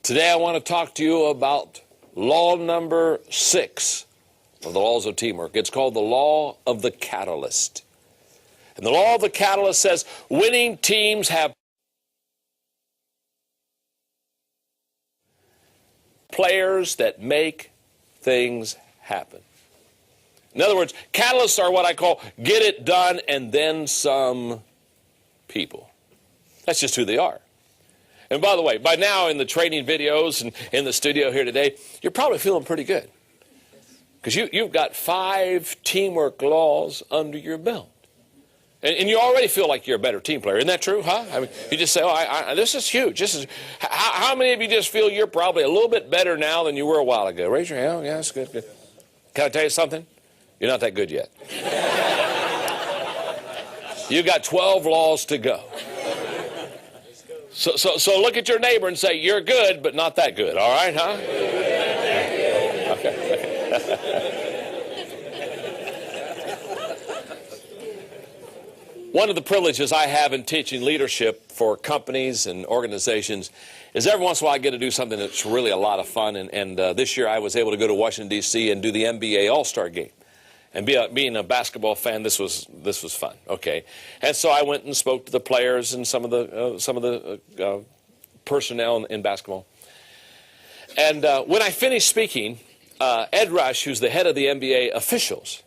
Today I want to talk to you about law number 6 of the laws of teamwork. It's called the law of the catalyst. And the law of the catalyst says winning teams have players that make things happen. In other words, catalysts are what I call get it done and then some people. That's just who they are. And by the way, by now in the training videos and in the studio here today, you're probably feeling pretty good. Because you've got 5 teamwork laws under your belt. And you already feel like you're a better team player. Isn't that true, huh? I mean, you just say, oh, this is huge. How many of you just feel you're probably a little bit better now than you were a while ago? Raise your hand. Oh, yeah, that's good. Can I tell you something? You're not that good yet. You've got 12 laws to go. So look at your neighbor and say, you're good, but not that good. All right, huh? Okay. One of the privileges I have in teaching leadership for companies and organizations is every once in a while I get to do something that's really a lot of fun. And this year I was able to go to Washington, D.C. and do the NBA All-Star Game. And being a basketball fan, this was fun. Okay, and so I went and spoke to the players and some of the personnel in basketball. And when I finished speaking, Ed Rush, who's the head of the NBA officials,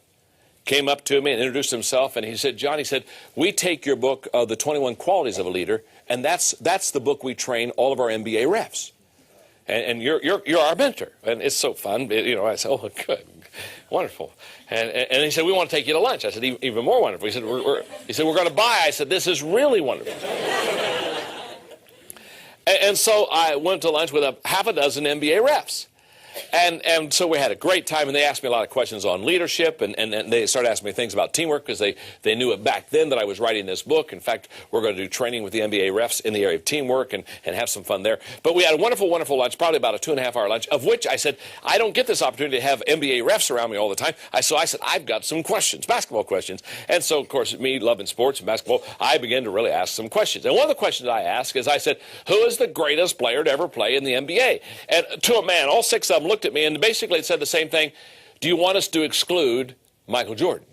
came up to me and introduced himself, and he said, "John," he said, "we take your book, The 21 Qualities of a Leader, and that's the book we train all of our NBA refs. And you're our mentor." And it's so fun. I said, "Oh, good, wonderful." And he said, "We want to take you to lunch." I said, "Even more wonderful." He said, "We're going to buy." I said, "This is really wonderful." and so I went to lunch with half a dozen NBA refs. And so we had a great time, and they asked me a lot of questions on leadership, and they started asking me things about teamwork because they knew it back then that I was writing this book. In fact, we're going to do training with the NBA refs in the area of teamwork and have some fun there. But we had a wonderful, wonderful lunch, probably about a 2.5-hour lunch, of which I said, I don't get this opportunity to have NBA refs around me all the time. So I said, I've got some questions, basketball questions. And so, of course, me loving sports and basketball, I began to really ask some questions. And one of the questions I asked is, I said, who is the greatest player to ever play in the NBA? And to a man, all 6 of them looked at me, and basically it said the same thing. Do you want us to exclude Michael Jordan?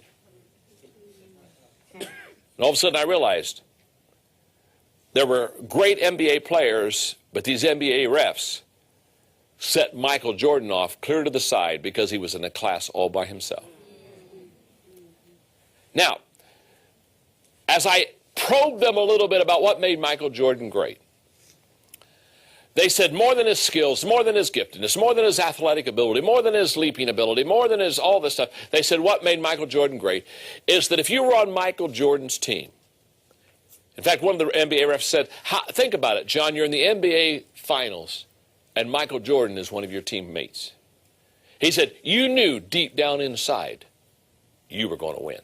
And all of a sudden I realized there were great NBA players, but these NBA refs set Michael Jordan off clear to the side because he was in a class all by himself. Now, as I probed them a little bit about what made Michael Jordan great, they said more than his skills, more than his giftedness, more than his athletic ability, more than his leaping ability, more than his all this stuff. They said what made Michael Jordan great is that if you were on Michael Jordan's team, in fact, one of the NBA refs said, think about it, John, you're in the NBA Finals, and Michael Jordan is one of your teammates. He said, you knew deep down inside you were going to win.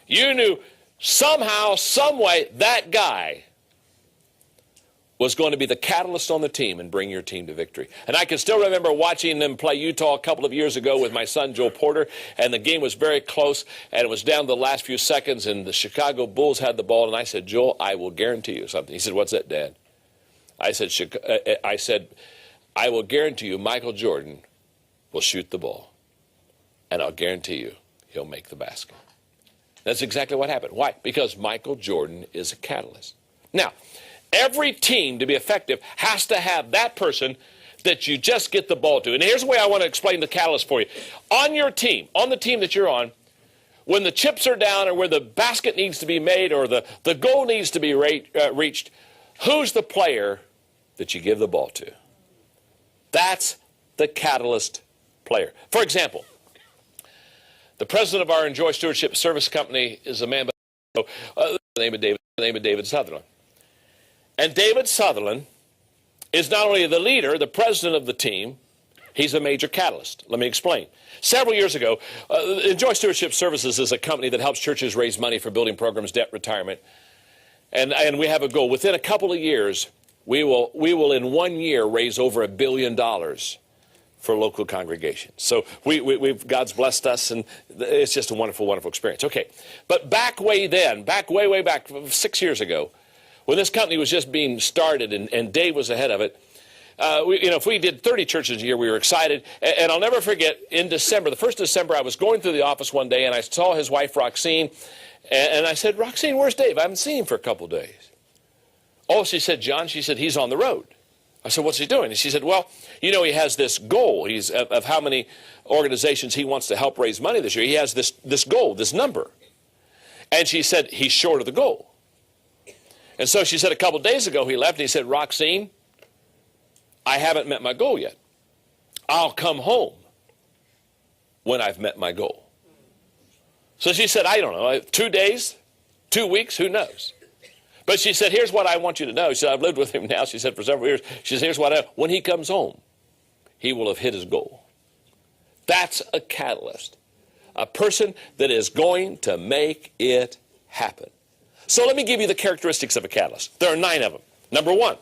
You knew somehow, some way, that guy was going to be the catalyst on the team and bring your team to victory. And I can still remember watching them play Utah a couple of years ago with my son, Joe Porter, and the game was very close, and it was down to the last few seconds, and the Chicago Bulls had the ball, and I said, Joel, I will guarantee you something. He said, what's that, Dad? I said, I will guarantee you Michael Jordan will shoot the ball, and I'll guarantee you he'll make the basket. That's exactly what happened. Why? Because Michael Jordan is a catalyst. Now, every team, to be effective, has to have that person that you just get the ball to. And here's the way I want to explain the catalyst for you. On your team, on the team that you're on, when the chips are down or where the basket needs to be made or the goal needs to be reached, who's the player that you give the ball to? That's the catalyst player. For example, the president of our Enjoy Stewardship Service Company is a man by the name of David Sutherland. And David Sutherland is not only the leader, the president of the team, he's a major catalyst. Let me explain. Several years ago, Enjoy Stewardship Services is a company that helps churches raise money for building programs, debt, retirement. And we have a goal. Within a couple of years, we will in 1 year raise over $1 billion for local congregations. So God's blessed us, and it's just a wonderful, wonderful experience. Okay, but way back 6 years ago, when this company was just being started and Dave was ahead of it, if we did 30 churches a year, we were excited. And I'll never forget, in December, the first December, I was going through the office one day, and I saw his wife, Roxine. And I said, Roxine, where's Dave? I haven't seen him for a couple of days. Oh, she said, John, she said, he's on the road. I said, what's he doing? And she said, well, he has this goal. He's of how many organizations he wants to help raise money this year. He has this goal, this number. And she said, he's short of the goal. And so she said a couple of days ago he left, and he said, Roxine, I haven't met my goal yet. I'll come home when I've met my goal. So she said, I don't know, 2 days, 2 weeks, who knows? But she said, here's what I want you to know. She said, I've lived with him now, she said, for several years. She said, here's what when he comes home, he will have hit his goal. That's a catalyst. A person that is going to make it happen. So let me give you the characteristics of a catalyst. There are 9 of them. Number 1,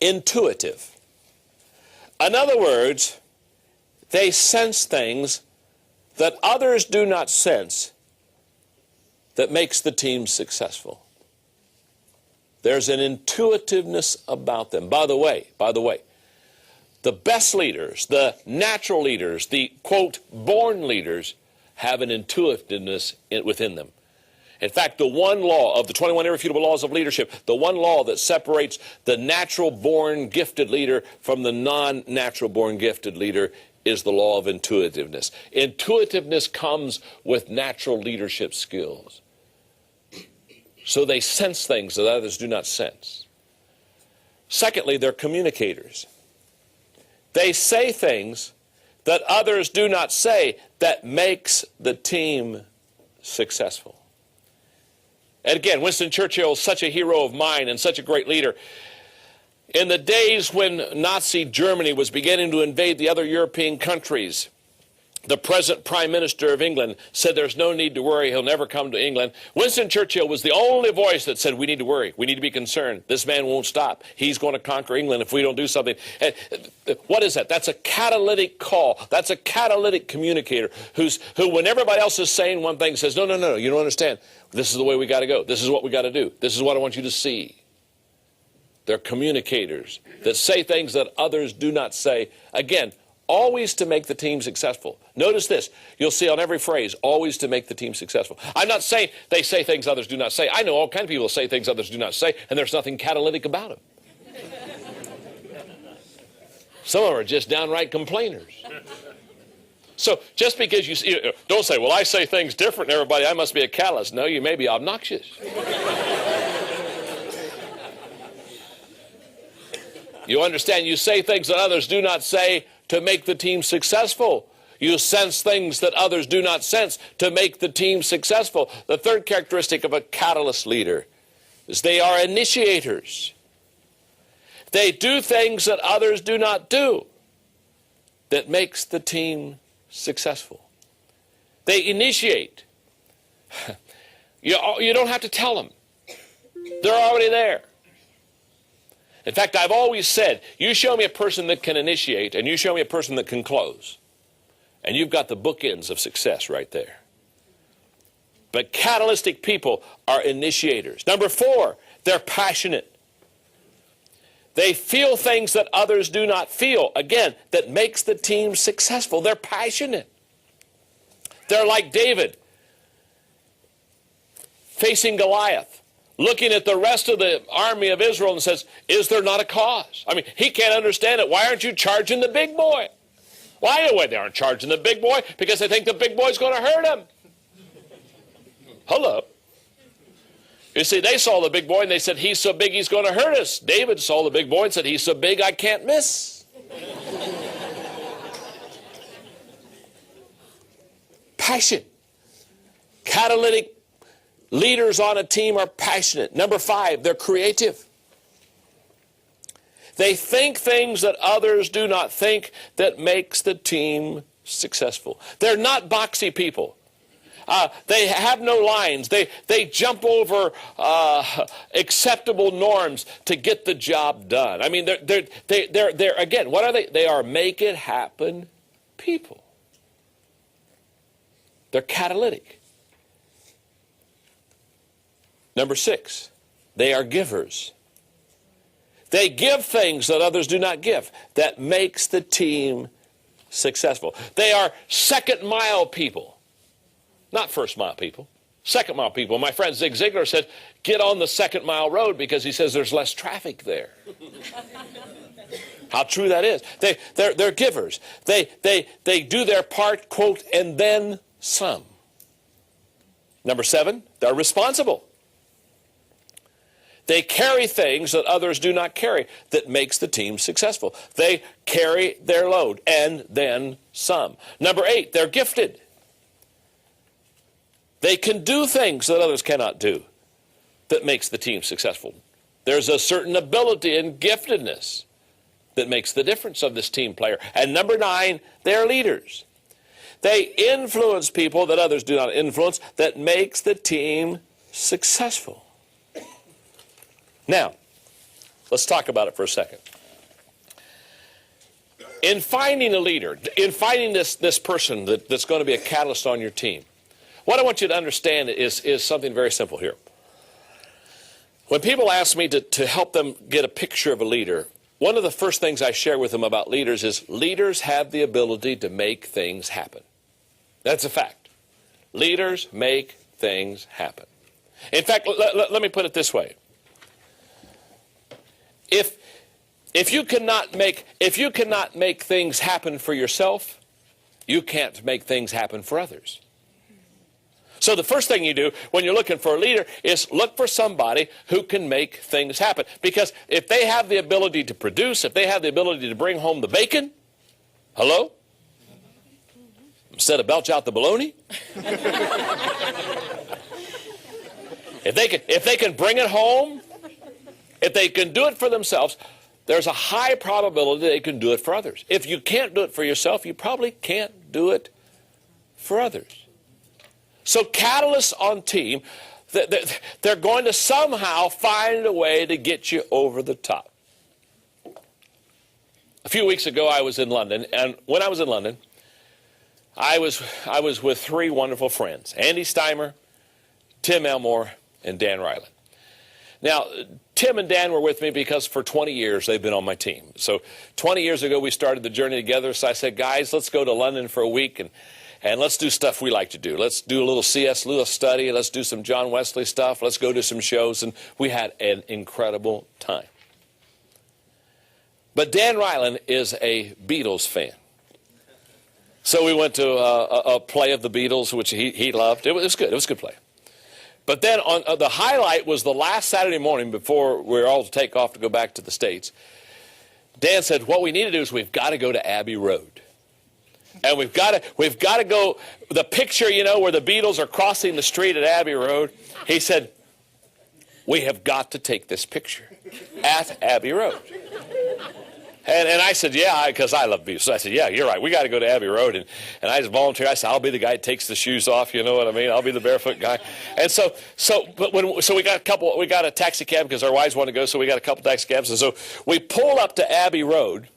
intuitive. In other words, they sense things that others do not sense that makes the team successful. There's an intuitiveness about them. By the way, the best leaders, the natural leaders, the, quote, born leaders, have an intuitiveness within them. In fact, the one law of the 21 irrefutable laws of leadership, the one law that separates the natural-born gifted leader from the non-natural-born gifted leader is the law of intuitiveness. Intuitiveness comes with natural leadership skills. So they sense things that others do not sense. Secondly, they're communicators. They say things that others do not say that makes the team successful. And again, Winston Churchill is such a hero of mine and such a great leader. In the days when Nazi Germany was beginning to invade the other European countries, the present Prime Minister of England said there's no need to worry, he'll never come to England. Winston Churchill was the only voice that said we need to worry, we need to be concerned. This man won't stop. He's going to conquer England if we don't do something. And what is that? That's a catalytic call. That's a catalytic communicator who when everybody else is saying one thing says, no, you don't understand. This is the way we got to go. This is what we got to do. This is what I want you to see. They're communicators that say things that others do not say. Again, always to make the team successful. Notice this. You'll see on every phrase, always to make the team successful. I'm not saying they say things others do not say. I know all kinds of people say things others do not say, and there's nothing catalytic about them. Some of them are just downright complainers. So just because you don't say, well, I say things different than everybody, I must be a catalyst. No, you may be obnoxious. You understand, you say things that others do not say to make the team successful. You sense things that others do not sense to make the team successful. The third characteristic of a catalyst leader is they are initiators. They do things that others do not do that makes the team successful. They initiate. You don't have to tell them. They're already there. In fact, I've always said, you show me a person that can initiate and you show me a person that can close. And you've got the bookends of success right there. But catalytic people are initiators. Number 4, they're passionate. They feel things that others do not feel. Again, that makes the team successful. They're passionate. They're like David facing Goliath, looking at the rest of the army of Israel and says, is there not a cause? I mean, he can't understand it. Why aren't you charging the big boy? Why they aren't charging the big boy? Because they think the big boy's going to hurt him. Hello. You see, they saw the big boy and they said, he's so big he's going to hurt us. David saw the big boy and said, he's so big I can't miss. Passion. Catalytic leaders on a team are passionate. Number 5, they're creative. They think things that others do not think that makes the team successful. They're not boxy people. They have no lines. They jump over acceptable norms to get the job done. I mean, they're again, what are they? They are make it happen people. They're catalytic. Number 6, they are givers. They give things that others do not give. That makes the team successful. They are second mile people, not first mile people. Second mile people. My friend Zig Ziglar said, get on the second mile road, because he says there's less traffic there. How true that is. They're givers. They do their part, quote, and then some. Number 7, they're responsible. They carry things that others do not carry. That makes the team successful. They carry their load, and then some. Number 8, they're gifted. They can do things that others cannot do. That makes the team successful. There's a certain ability and giftedness that makes the difference of this team player. And number 9, they're leaders. They influence people that others do not influence. That makes the team successful. Now, let's talk about it for a second. In finding a leader, in finding this person that's going to be a catalyst on your team, what I want you to understand is something very simple here. When people ask me to help them get a picture of a leader, one of the first things I share with them about leaders is leaders have the ability to make things happen. That's a fact. Leaders make things happen. In fact, let me put it this way. If you cannot make things happen for yourself, you can't make things happen for others. So the first thing you do when you're looking for a leader is look for somebody who can make things happen. Because if they have the ability to produce, if they have the ability to bring home the bacon, hello? Instead of belch out the bologna? If they can bring it home, if they can do it for themselves, there's a high probability they can do it for others. If you can't do it for yourself, you probably can't do it for others. So catalysts on team, they're going to somehow find a way to get you over the top. A few weeks ago, I was in London, and when I was in London, I was with 3 wonderful friends, Andy Steimer, Tim Elmore, and Dan Ryland. Now, Tim and Dan were with me because for 20 years they've been on my team. So 20 years ago we started the journey together, so I said, guys, let's go to London for a week and let's do stuff we like to do. Let's do a little C.S. Lewis study. Let's do some John Wesley stuff. Let's go to some shows. And we had an incredible time. But Dan Ryland is a Beatles fan. So we went to a play of the Beatles, which he loved. It was good. It was a good play. But then the highlight was the last Saturday morning before we were all to take off to go back to the States. Dan said, what we need to do is we've got to go to Abbey Road. And we've got to go, the picture, you know, where the Beatles are crossing the street at Abbey Road. He said, we have got to take this picture at Abbey Road. And I said, yeah, because I love Beatles. So I said, yeah, you're right. We got to go to Abbey Road. And I just volunteered. I said, I'll be the guy that takes the shoes off. You know what I mean? I'll be the barefoot guy. And so we got a taxi cab because our wives want to go. So we got a couple taxi cabs. And so we pull up to Abbey Road.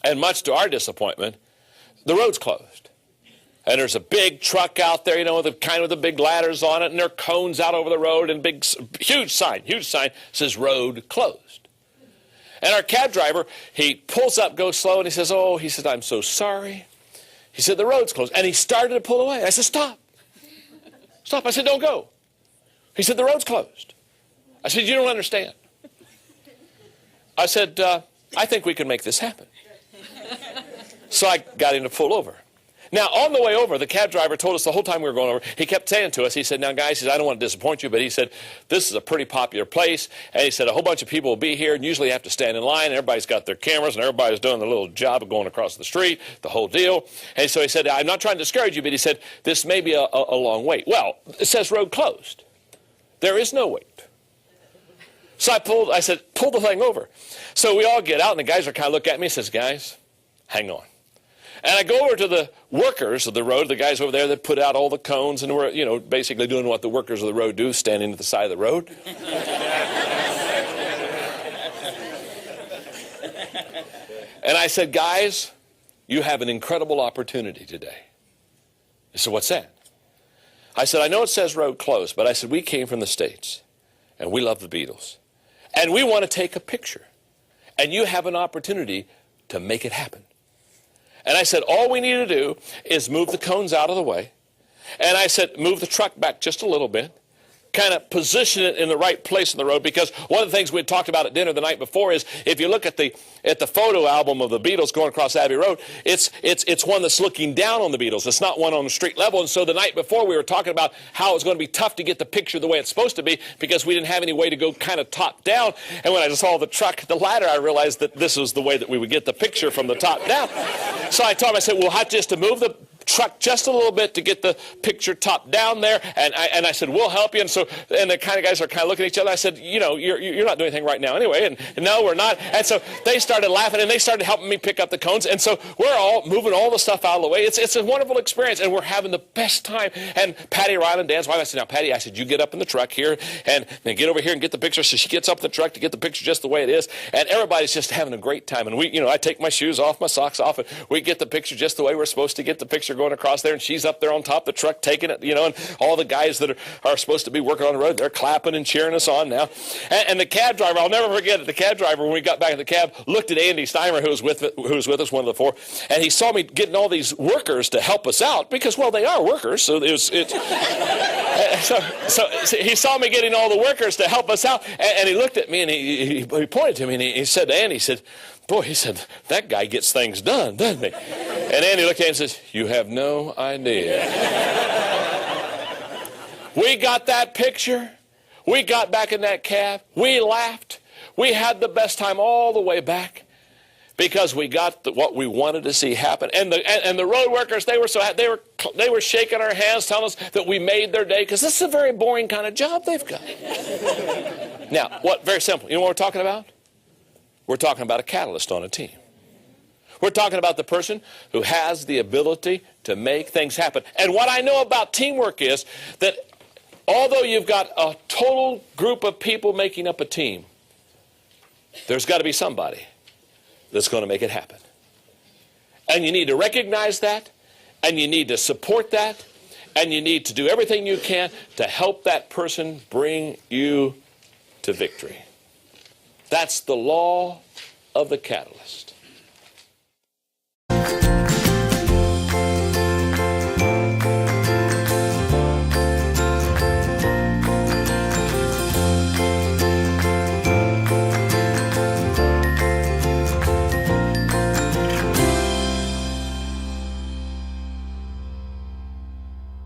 And much to our disappointment, the road's closed. And there's a big truck out there, you know, with the big ladders on it. And there are cones out over the road and huge sign says road closed. And our cab driver, he pulls up, goes slow, and he says, I'm so sorry. He said, the road's closed. And he started to pull away. I said, stop. Stop. I said, don't go. He said, the road's closed. I said, you don't understand. I said, I think we can make this happen. So I got him to pull over. Now, on the way over, the cab driver told us the whole time we were going over, he kept saying to us, he said, now, guys, I don't want to disappoint you, but he said, this is a pretty popular place. And he said, a whole bunch of people will be here, and usually you have to stand in line, and everybody's got their cameras, and everybody's doing their little job of going across the street, the whole deal. And so he said, I'm not trying to discourage you, but he said, this may be a long wait. Well, it says road closed. There is no wait. So I said, pull the thing over. So we all get out, and the guys are kind of looking at me and says, guys, hang on. And I go over to the workers of the road, the guys over there that put out all the cones and were, you know, basically doing what the workers of the road do, standing at the side of the road. And I said, guys, you have an incredible opportunity today. They said, what's that? I said, I know it says road closed, but I said, we came from the States, and we love the Beatles. And we want to take a picture and you have an opportunity to make it happen. And I said, all we need to do is move the cones out of the way. And I said, move the truck back just a little bit. Kind of position it in the right place in the road, because one of the things we had talked about at dinner the night before is, if you look at the photo album of the Beatles going across Abbey Road, it's one that's looking down on the Beatles. It's not one on the street level. And so the night before we were talking about how it was going to be tough to get the picture the way it's supposed to be, because we didn't have any way to go kind of top down. And when I saw the truck, the ladder, I realized that this was the way that we would get the picture from the top down. So I told him, I said, we'll have just to move the truck just a little bit to get the picture top down there, and I said, we'll help you. And the kind of guys are kind of looking at each other. I said, you know, you're not doing anything right now anyway, and no, we're not. And so they started laughing, and they started helping me pick up the cones, and so we're all moving all the stuff out of the way. It's a wonderful experience, and we're having the best time. And Patty Ryland, Dan's wife, I said, now Patty, I said, you get up in the truck here, and then get over here and get the picture. So she gets up in the truck to get the picture just the way it is, and everybody's just having a great time. And I take my shoes off, my socks off, and we get the picture just the way we're supposed to get the picture going across there, and she's up there on top of the truck taking it, and all the guys that are supposed to be working on the road, they're clapping and cheering us on now. And the cab driver, I'll never forget it, the cab driver, when we got back in the cab, looked at Andy Steimer, who was with us, one of the four, and he saw me getting all these workers to help us out, because, well, they are workers, so so he saw me getting all the workers to help us out, and he looked at me, and he pointed to me, and he said to Andy, he said, boy, he said, that guy gets things done, doesn't he? And Andy looked at him and says, you have no idea. We got that picture. We got back in that cab. We laughed. We had the best time all the way back, because we got what we wanted to see happen. And the road workers, they were so happy. They were shaking our hands, telling us that we made their day, because this is a very boring kind of job they've got. Now, very simple. You know what we're talking about? We're talking about a catalyst on a team. We're talking about the person who has the ability to make things happen. And what I know about teamwork is that although you've got a total group of people making up a team, there's got to be somebody that's going to make it happen. And you need to recognize that, and you need to support that, and you need to do everything you can to help that person bring you to victory. That's the law of the catalyst.